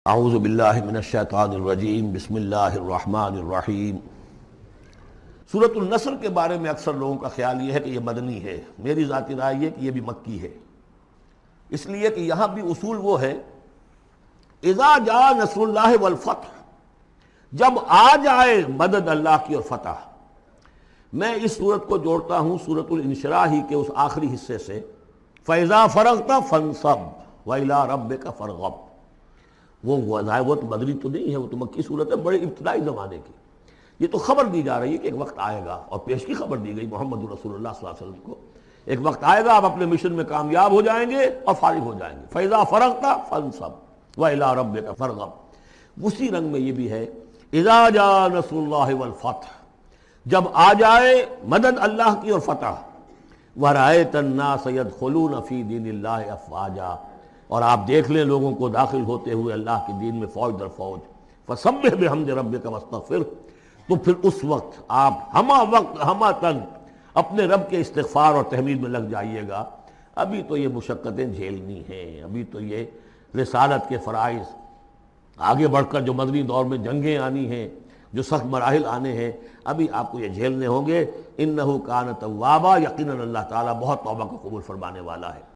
اعوذ باللہ من الشیطان الرجیم بسم اللہ الرحمن الرحیم۔ سورۃ النصر کے بارے میں اکثر لوگوں کا خیال یہ ہے کہ یہ مدنی ہے، میری ذاتی رائے یہ کہ یہ بھی مکی ہے، اس لیے کہ یہاں بھی اصول وہ ہے اذا جاء نصر اللہ والفتح، جب آ جائے مدد اللہ کی اور فتح۔ میں اس صورت کو جوڑتا ہوں سورۃ الانشراح ہی کے اس آخری حصے سے، فَإِذَا فَرَغْتَ فَانصَبْ وَإِلَىٰ رَبِّكَ فَارْغَب۔ وہ تو مدنی تو نہیں ہے، وہ تو مکی صورت ہے، بڑے ابتدائی زمانے کی۔ یہ تو خبر دی جا رہی ہے کہ ایک وقت آئے گا، اور پیش کی خبر دی گئی محمد رسول اللہ صلی اللہ علیہ وسلم کو، ایک وقت آئے گا آپ اپنے مشن میں کامیاب ہو جائیں گے اور فارغ ہو جائیں گے۔ فَإِذَا فَرَغْتَ فَانصَبْ وَإِلَىٰ رَبِّكَ فَارْغَب۔ اسی رنگ میں یہ بھی ہے اِذَا جَاءَ نَصْرُ اللَّهِ وَالْفَتْحُ، جب آ جائے مدد اللہ کی اور فتح۔ وَرَأَيْتَ النَّاسَ يَدْخُلُونَ فِي دِينِ اللَّهِ أَفْوَاجًا، اور آپ دیکھ لیں لوگوں کو داخل ہوتے ہوئے اللہ کے دین میں فوج در فوج۔ فَسَبِّحْ بِحَمْدِ رَبِّكَ وَاسْتَغْفِرْ، تو پھر اس وقت آپ ہمہ وقت ہمہ تن اپنے رب کے استغفار اور تحمید میں لگ جائیے گا۔ ابھی تو یہ مشقتیں جھیلنی ہیں، ابھی تو یہ رسالت کے فرائض، آگے بڑھ کر جو مدنی دور میں جنگیں آنی ہیں، جو سخت مراحل آنے ہیں، ابھی آپ کو یہ جھیلنے ہوں گے۔ اِنَّهُ كَانَ تَوَّابًا، یقیناً اللہ تعالیٰ بہت توبہ کو قبول فرمانے والا ہے۔